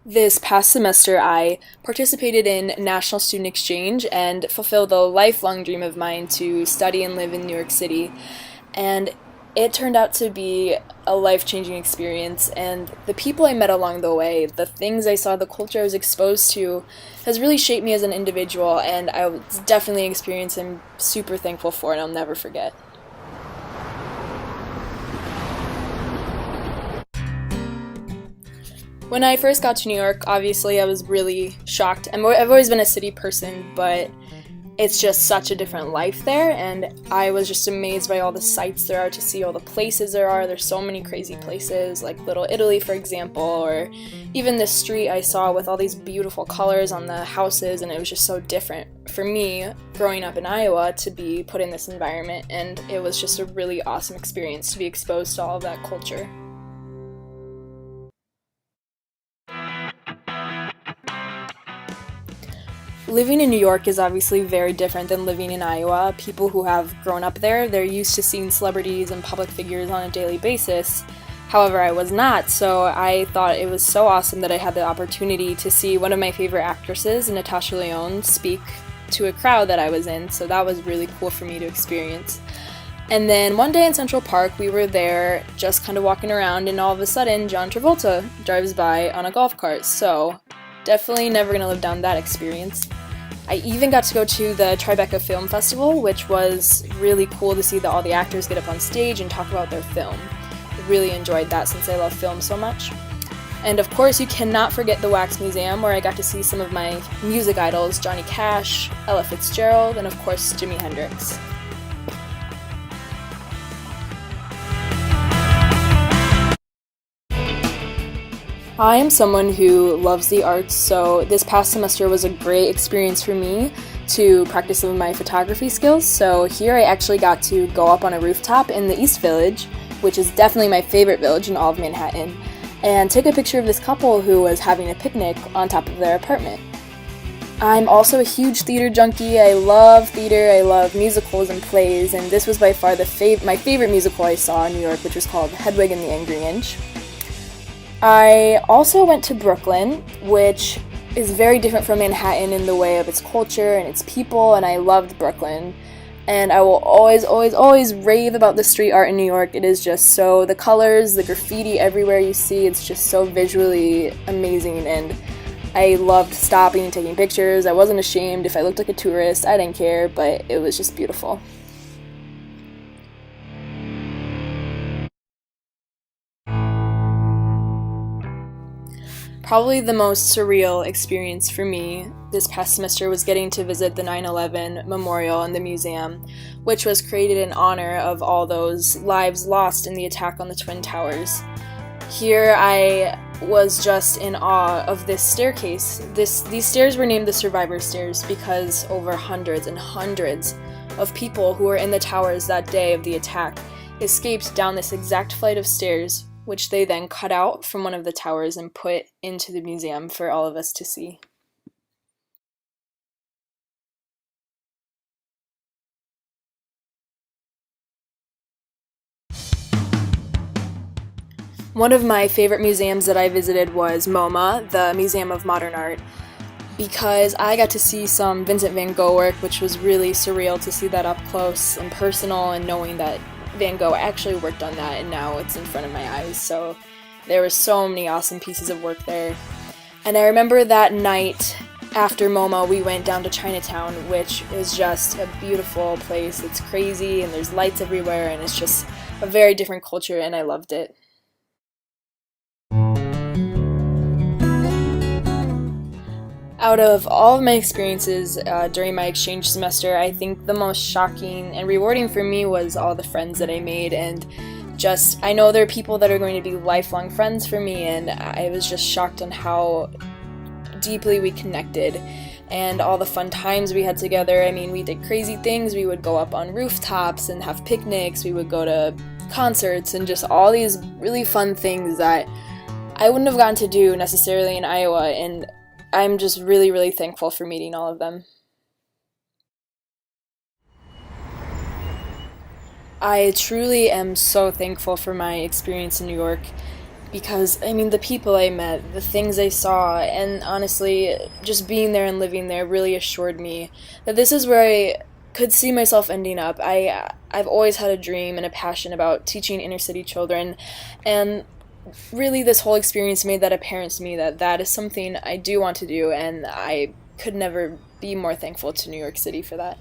This past semester, I participated in National Student Exchange and fulfilled a lifelong dream of mine to study and live in New York City. And it turned out to be a life changing experience. And the people I met along the way, the things I saw, the culture I was exposed to, has really shaped me as an individual. And I was definitely an experience I'm super thankful for and I'll never forget. When I first got to New York, obviously I was really shocked. I've always been a city person, but it's just such a different life there, and I was just amazed by all the sights there are to see, all the places there are. There's so many crazy places, like Little Italy, for example, or even this street I saw with all these beautiful colors on the houses, and it was just so different for me, growing up in Iowa, to be put in this environment, and it was just a really awesome experience to be exposed to all of that culture. Living in New York is obviously very different than living in Iowa. People who have grown up there, they're used to seeing celebrities and public figures on a daily basis. However, I was not, so I thought it was so awesome that I had the opportunity to see one of my favorite actresses, Natasha Lyonne, speak to a crowd that I was in, so that was really cool for me to experience. And then one day in Central Park, we were there just kind of walking around, and all of a sudden, John Travolta drives by on a golf cart, so definitely never gonna live down that experience. I even got to go to the Tribeca Film Festival, which was really cool to see all the actors get up on stage and talk about their film. I really enjoyed that since I love film so much. And of course, you cannot forget the Wax Museum, where I got to see some of my music idols, Johnny Cash, Ella Fitzgerald, and of course, Jimi Hendrix. I am someone who loves the arts, so this past semester was a great experience for me to practice some of my photography skills. So here I actually got to go up on a rooftop in the East Village, which is definitely my favorite village in all of Manhattan, and take a picture of this couple who was having a picnic on top of their apartment. I'm also a huge theater junkie. I love theater, I love musicals and plays, and this was by far my favorite musical I saw in New York, which was called Hedwig and the Angry Inch. I also went to Brooklyn, which is very different from Manhattan in the way of its culture and its people, and I loved Brooklyn. And I will always, always, always rave about the street art in New York. It is just so, the colors, the graffiti everywhere you see, it's just so visually amazing, and I loved stopping and taking pictures. I wasn't ashamed if I looked like a tourist, I didn't care, but it was just beautiful. Probably the most surreal experience for me this past semester was getting to visit the 9/11 Memorial and the museum, which was created in honor of all those lives lost in the attack on the Twin Towers. Here I was just in awe of this staircase. These stairs were named the Survivor Stairs because over hundreds and hundreds of people who were in the towers that day of the attack escaped down this exact flight of stairs, which they then cut out from one of the towers and put into the museum for all of us to see. One of my favorite museums that I visited was MoMA, the Museum of Modern Art, because I got to see some Vincent van Gogh work, which was really surreal to see that up close and personal, and knowing that Van Gogh actually worked on that and now it's in front of my eyes. So there were so many awesome pieces of work there. And I remember that night after MoMA, we went down to Chinatown, which is just a beautiful place. It's crazy and there's lights everywhere, and it's just a very different culture, and I loved it. Out of all of my experiences during my exchange semester, I think the most shocking and rewarding for me was all the friends that I made, and just, I know there are people that are going to be lifelong friends for me, and I was just shocked on how deeply we connected and all the fun times we had together. I mean, we did crazy things. We would go up on rooftops and have picnics. We would go to concerts and just all these really fun things that I wouldn't have gotten to do necessarily in Iowa, and I'm just really, really thankful for meeting all of them. I truly am so thankful for my experience in New York. because I mean the people I met, the things I saw, and honestly, just being there and living there really assured me that this is where I could see myself ending up. I've always had a dream and a passion about teaching inner city children, and really this whole experience made that apparent to me that that is something I do want to do, and I could never be more thankful to New York City for that.